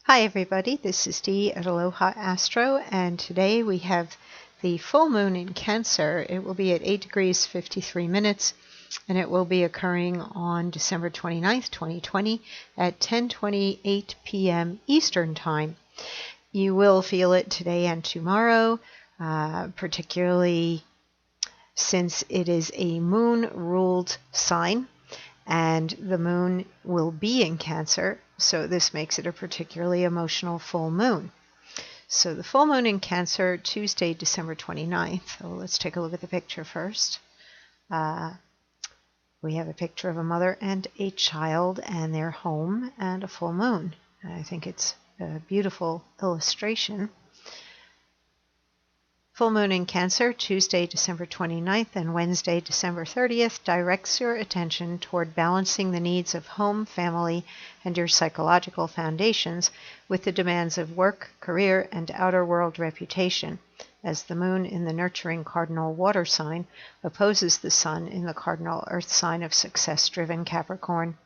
Hi everybody, this is Dee at Aloha Astro, and today we have the full moon in Cancer. It will be at 8 degrees 53 minutes, and it will be occurring on December 29th, 2020 at 10:28 p.m. Eastern Time. You will feel it today and tomorrow, particularly since it is a moon-ruled sign, and the moon will be in Cancer, so this makes it a particularly emotional full moon. So the full moon in Cancer, Tuesday, December 29th. So let's take a look at the picture first. We have a picture of a mother and a child and their home and a full moon. I think it's a beautiful illustration. Full moon in Cancer, Tuesday, December 29th and Wednesday, December 30th, directs your attention toward balancing the needs of home, family, and your psychological foundations with the demands of work, career, and outer world reputation, as the moon in the nurturing cardinal water sign opposes the sun in the cardinal earth sign of success-driven Capricorn.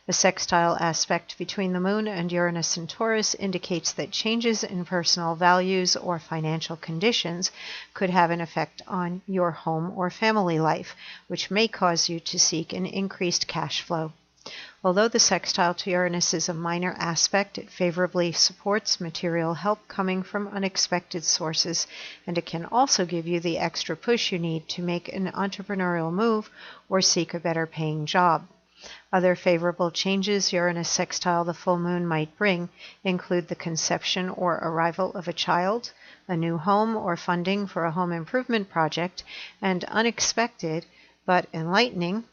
The sextile aspect between the moon and Uranus and Taurus indicates that changes in personal values or financial conditions could have an effect on your home or family life, which may cause you to seek an increased cash flow. Although the sextile to Uranus is a minor aspect, it favorably supports material help coming from unexpected sources, and it can also give you the extra push you need to make an entrepreneurial move or seek a better paying job. Other favorable changes Uranus sextile the full moon might bring include the conception or arrival of a child, a new home or funding for a home improvement project, and unexpected but enlightening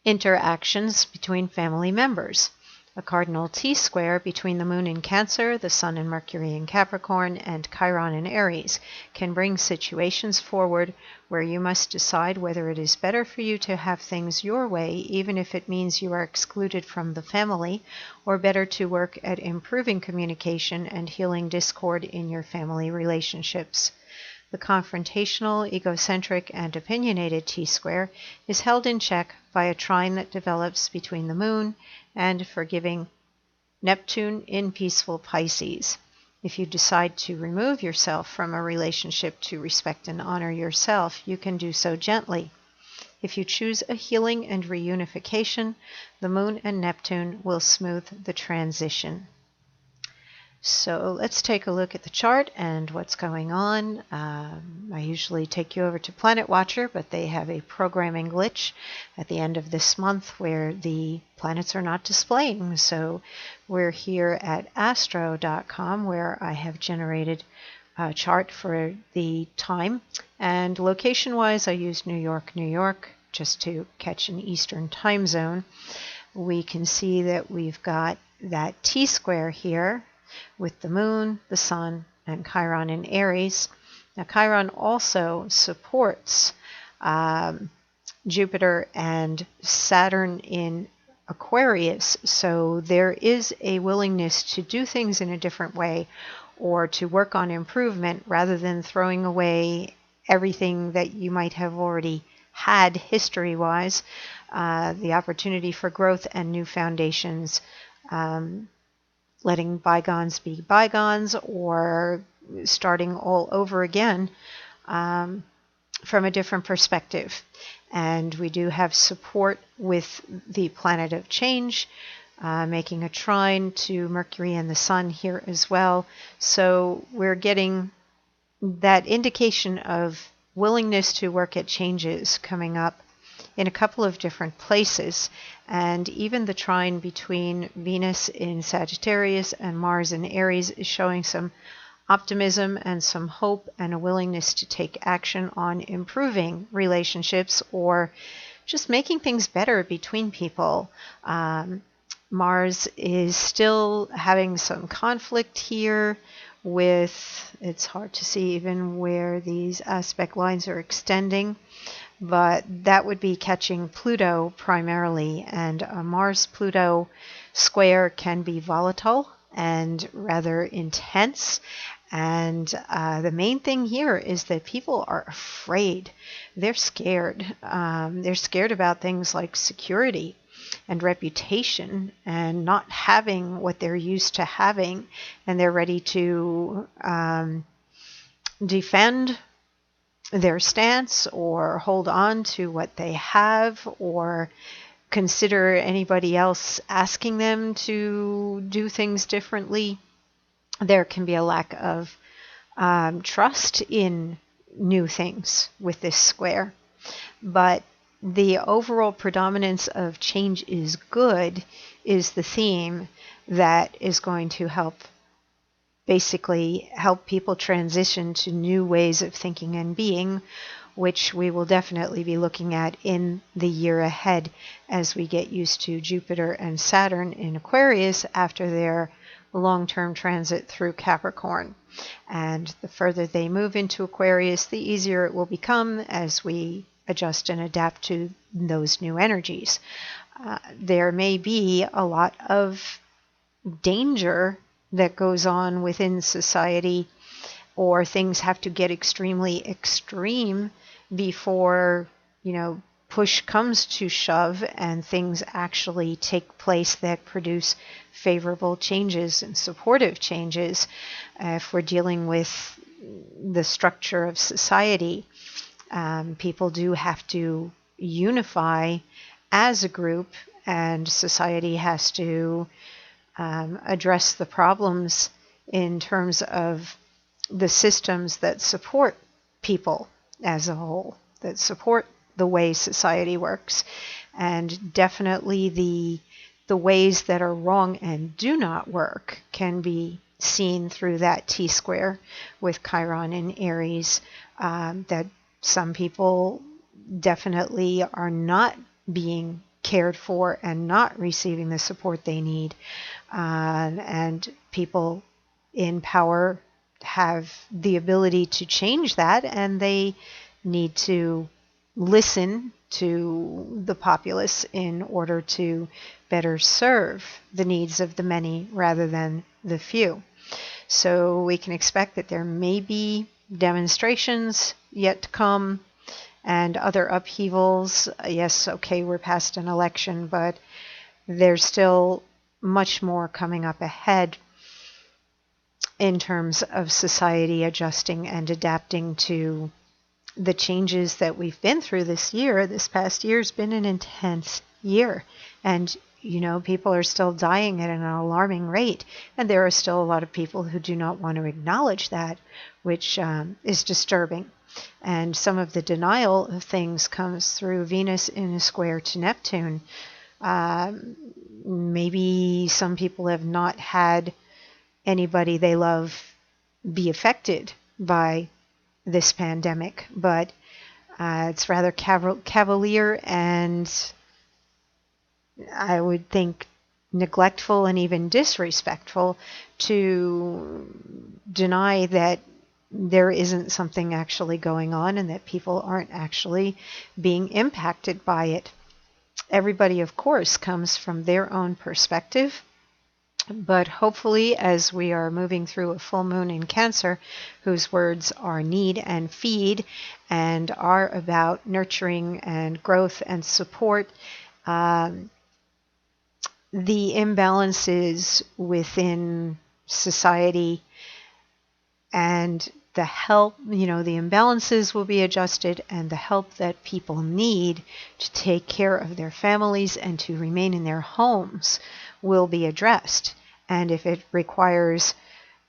interactions between family members. A cardinal T-square between the moon in Cancer, the sun and Mercury in Capricorn, and Chiron in Aries can bring situations forward where you must decide whether it is better for you to have things your way, even if it means you are excluded from the family, or better to work at improving communication and healing discord in your family relationships. The confrontational, egocentric, and opinionated T-square is held in check by a trine that develops between the moon and forgiving Neptune in peaceful Pisces. If you decide to remove yourself from a relationship to respect and honor yourself, you can do so gently. If you choose a healing and reunification, the moon and Neptune will smooth the transition. So let's take a look at the chart and what's going on. I usually take you over to Planet Watcher, but they have a programming glitch at the end of this month where the planets are not displaying. So we're here at astro.com, where I have generated a chart for the time. And location-wise, I use New York, New York, just to catch an Eastern time zone. We can see that we've got that T-square here, with the moon, the sun, and Chiron in Aries. Now, Chiron also supports Jupiter and Saturn in Aquarius, so there is a willingness to do things in a different way or to work on improvement rather than throwing away everything that you might have already had history-wise. The opportunity for growth and new foundations, letting bygones be bygones, or starting all over again from a different perspective. And we do have support with the planet of change, making a trine to Mercury and the Sun here as well. So we're getting that indication of willingness to work at changes coming up in a couple of different places, and even the trine between Venus in Sagittarius and Mars in Aries is showing some optimism and some hope and a willingness to take action on improving relationships or just making things better between people. Mars is still having some conflict here with, it's hard to see even where these aspect lines are extending, but that would be catching Pluto primarily, and a Mars-Pluto square can be volatile and rather intense. And the main thing here is that people are afraid. They're scared. They're scared about things like security. and reputation and not having what they're used to having, and they're ready to defend their stance or hold on to what they have or consider anybody else asking them to do things differently. There can be a lack of trust in new things with this square. But the overall predominance of change is good is the theme that is going to basically help people transition to new ways of thinking and being, which we will definitely be looking at in the year ahead as we get used to Jupiter and Saturn in Aquarius after their long-term transit through Capricorn. And the further they move into Aquarius, the easier it will become as we adjust and adapt to those new energies. There may be a lot of danger that goes on within society, or things have to get extremely extreme before, push comes to shove and things actually take place that produce favorable changes and supportive changes. If we're dealing with the structure of society, people do have to unify as a group, and society has to address the problems in terms of the systems that support people as a whole, that support the way society works. And definitely the ways that are wrong and do not work can be seen through that T-square with Chiron in Aries, that some people definitely are not being cared for and not receiving the support they need. And people in power have the ability to change that, and they need to listen to the populace in order to better serve the needs of the many rather than the few. So we can expect that there may be demonstrations yet to come and other upheavals. Yes, okay, we're past an election, but there's still much more coming up ahead in terms of society adjusting and adapting to the changes that we've been through this year. This past year has been an intense year, and people are still dying at an alarming rate, and there are still a lot of people who do not want to acknowledge that, which is disturbing. And some of the denial of things comes through Venus in a square to Neptune. Maybe some people have not had anybody they love be affected by this pandemic, but it's rather cavalier and I would think neglectful and even disrespectful to deny that there isn't something actually going on and that people aren't actually being impacted by it. Everybody, of course, comes from their own perspective, but hopefully as we are moving through a full moon in Cancer, whose words are need and feed and are about nurturing and growth and support, the imbalances within society and the help, the imbalances will be adjusted, and the help that people need to take care of their families and to remain in their homes will be addressed. And if it requires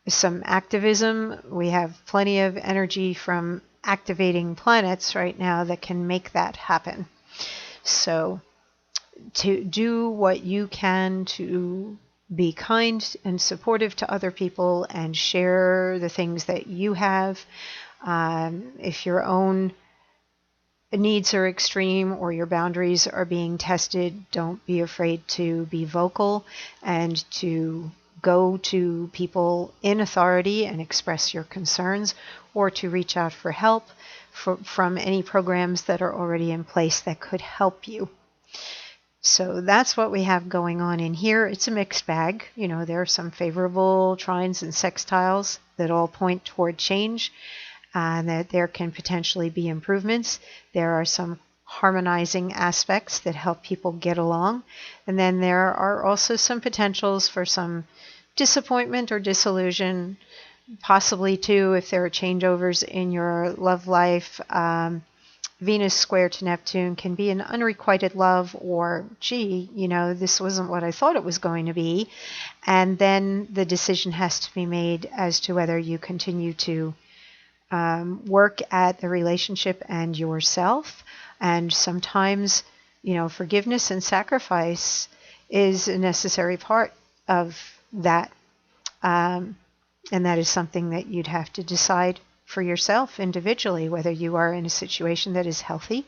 some activism, we have plenty of energy from activating planets right now that can make that happen. So to do what you can to be kind and supportive to other people and share the things that you have. If your own needs are extreme or your boundaries are being tested, don't be afraid to be vocal and to go to people in authority and express your concerns, or to reach out for help from any programs that are already in place that could help you. So that's what we have going on in here. It's a mixed bag. There are some favorable trines and sextiles that all point toward change, and that there can potentially be improvements. There are some harmonizing aspects that help people get along. And then there are also some potentials for some disappointment or disillusion, possibly too if there are changeovers in your love life. Venus square to Neptune can be an unrequited love, or, gee, this wasn't what I thought it was going to be. And then the decision has to be made as to whether you continue to work at the relationship and yourself. And sometimes, forgiveness and sacrifice is a necessary part of that. And that is something that you'd have to decide for yourself individually, whether you are in a situation that is healthy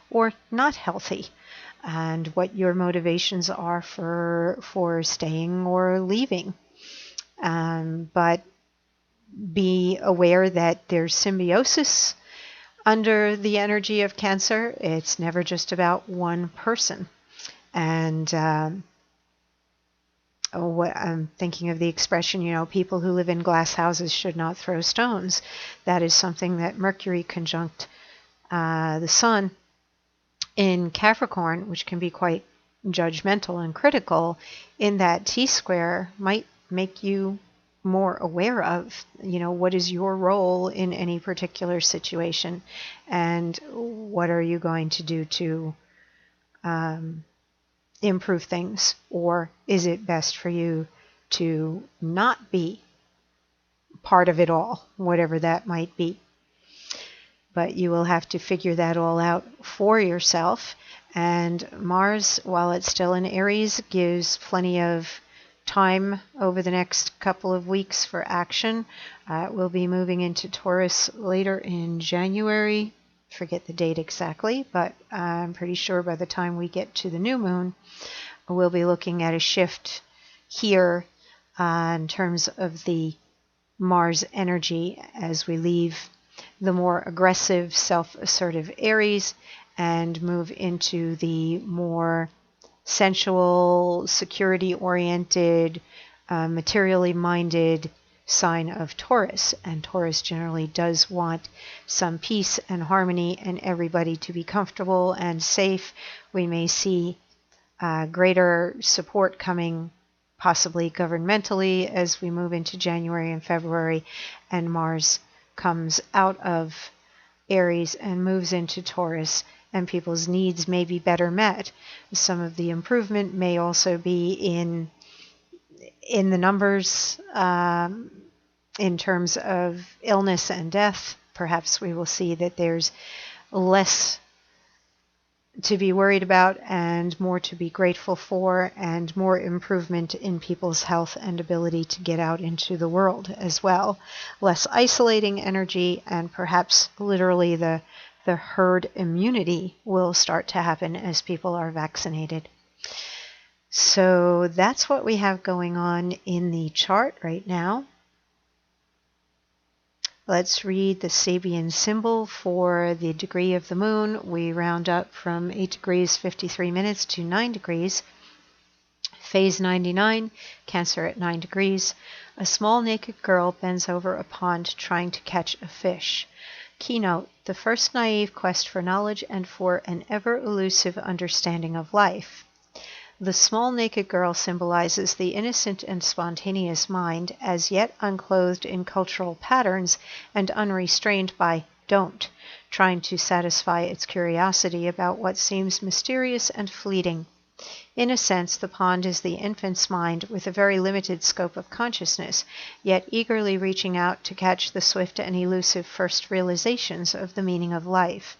or not healthy, and what your motivations are for staying or leaving. But be aware that there's symbiosis under the energy of Cancer. It's never just about one person. And I'm thinking of the expression, people who live in glass houses should not throw stones. That is something that Mercury conjunct the Sun in Capricorn, which can be quite judgmental and critical, in that T-square might make you more aware of, what is your role in any particular situation, and what are you going to do to improve things, or is it best for you to not be part of it all, whatever that might be. But you will have to figure that all out for yourself. And Mars, while it's still in Aries, gives plenty of time over the next couple of weeks for action. We'll be moving into Taurus later in January. Forget the date exactly, but I'm pretty sure by the time we get to the new moon, we'll be looking at a shift here in terms of the Mars energy as we leave the more aggressive, self-assertive Aries and move into the more sensual, security-oriented, materially minded sign of Taurus. And Taurus generally does want some peace and harmony and everybody to be comfortable and safe. We may see greater support coming possibly governmentally as we move into January and February, and Mars comes out of Aries and moves into Taurus, and people's needs may be better met. Some of the improvement may also be in the numbers in terms of illness and death. Perhaps we will see that there's less to be worried about and more to be grateful for, and more improvement in people's health and ability to get out into the world as well. Less isolating energy, and perhaps literally the herd immunity will start to happen as people are vaccinated. So that's what we have going on in the chart right now. Let's read the Sabian symbol for the degree of the moon. We round up from 8 degrees 53 minutes to 9 degrees. Phase 99, Cancer at 9 degrees. A small naked girl bends over a pond trying to catch a fish. Keynote: the first naive quest for knowledge and for an ever-elusive understanding of life. The small naked girl symbolizes the innocent and spontaneous mind, as yet unclothed in cultural patterns and unrestrained by don't, trying to satisfy its curiosity about what seems mysterious and fleeting. In a sense, the pond is the infant's mind with a very limited scope of consciousness, yet eagerly reaching out to catch the swift and elusive first realizations of the meaning of life.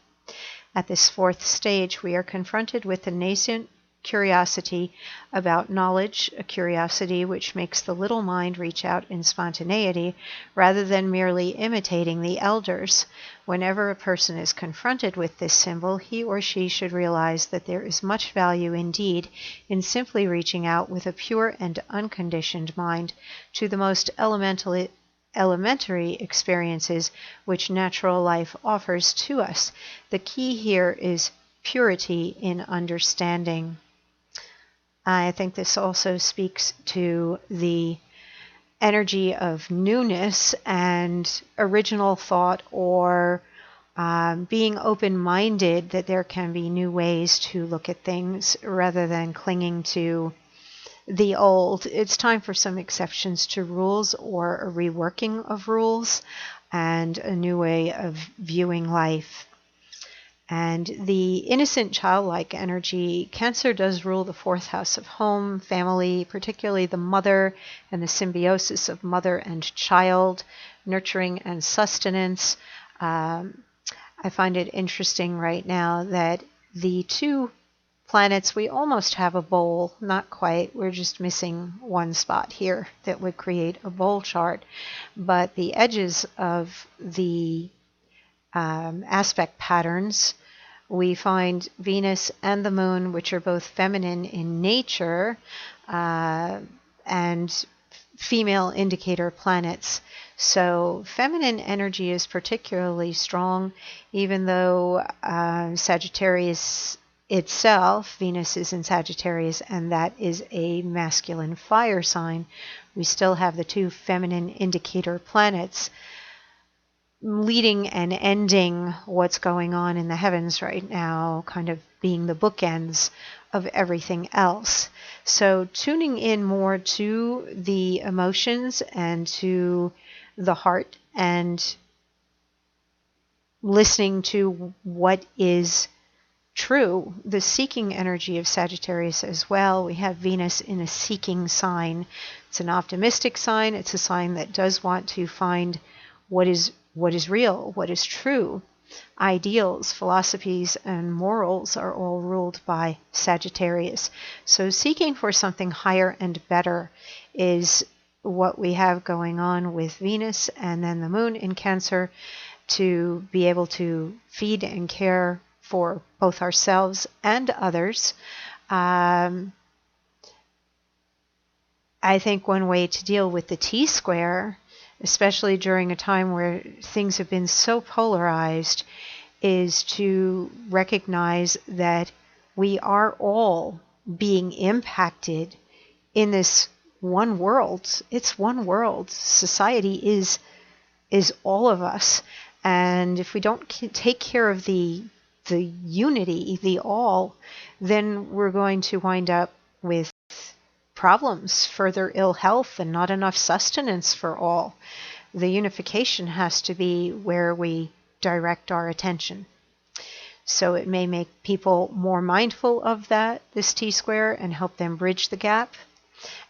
At this fourth stage, we are confronted with the nascent curiosity about knowledge, a curiosity which makes the little mind reach out in spontaneity rather than merely imitating the elders. Whenever a person is confronted with this symbol, he or she should realize that there is much value indeed in simply reaching out with a pure and unconditioned mind to the most elementary experiences which natural life offers to us. The key here is purity in understanding. I think this also speaks to the energy of newness and original thought, or being open-minded that there can be new ways to look at things rather than clinging to the old. It's time for some exceptions to rules, or a reworking of rules, and a new way of viewing life. And the innocent childlike energy, Cancer does rule the fourth house of home, family, particularly the mother and the symbiosis of mother and child, nurturing and sustenance. I find it interesting right now that the two planets, we almost have a bowl, not quite, we're just missing one spot here that would create a bowl chart, but the edges of the aspect patterns, we find Venus and the Moon, which are both feminine in nature, and female indicator planets. So feminine energy is particularly strong, even though Sagittarius itself, Venus is in Sagittarius, and that is a masculine fire sign. We still have the two feminine indicator planets leading and ending what's going on in the heavens right now, kind of being the bookends of everything else. So tuning in more to the emotions and to the heart, and listening to what is true. The seeking energy of Sagittarius as well. We have Venus in a seeking sign. It's an optimistic sign. It's a sign that does want to find what is real, what is true. Ideals, philosophies, and morals are all ruled by Sagittarius. So seeking for something higher and better is what we have going on with Venus, and then the Moon in Cancer, to be able to feed and care for both ourselves and others. I think one way to deal with the T-square, especially during a time where things have been so polarized, is to recognize that we are all being impacted in this one world. It's one world. Society is all of us. And if we don't take care of the unity, the all, then we're going to wind up with problems, further ill health, and not enough sustenance for all. The unification has to be where we direct our attention. So it may make people more mindful of that, this T-square, and help them bridge the gap,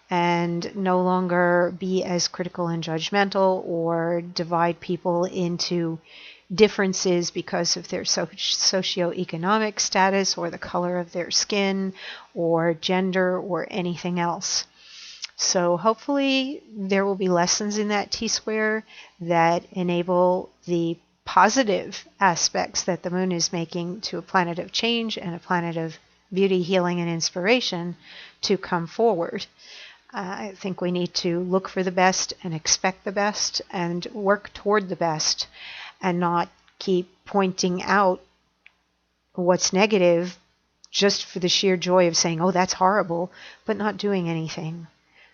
and no longer be as critical and judgmental or divide people into differences because of their socioeconomic status or the color of their skin or gender or anything else. So hopefully there will be lessons in that T-square that enable the positive aspects that the Moon is making to a planet of change and a planet of beauty, healing, and inspiration to come forward. I think we need to look for the best and expect the best and work toward the best, and not keep pointing out what's negative just for the sheer joy of saying, oh, that's horrible, but not doing anything.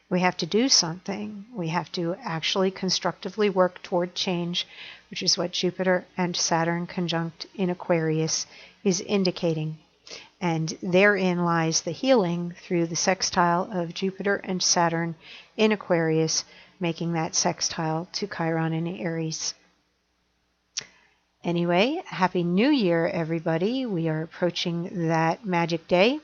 We have to do something. We have to actually constructively work toward change, which is what Jupiter and Saturn conjunct in Aquarius is indicating. And therein lies the healing through the sextile of Jupiter and Saturn in Aquarius, making that sextile to Chiron in Aries. Anyway, Happy New Year, everybody. We are approaching that magic day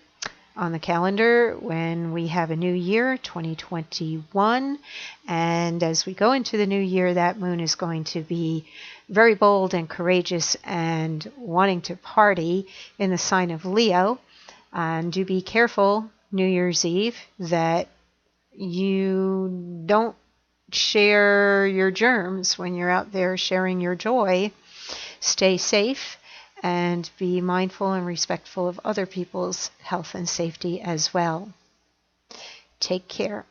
on the calendar when we have a new year, 2021. And as we go into the new year, that moon is going to be very bold and courageous and wanting to party in the sign of Leo. And do be careful New Year's Eve that you don't share your germs when you're out there sharing your joy. Stay safe and be mindful and respectful of other people's health and safety as well. Take care.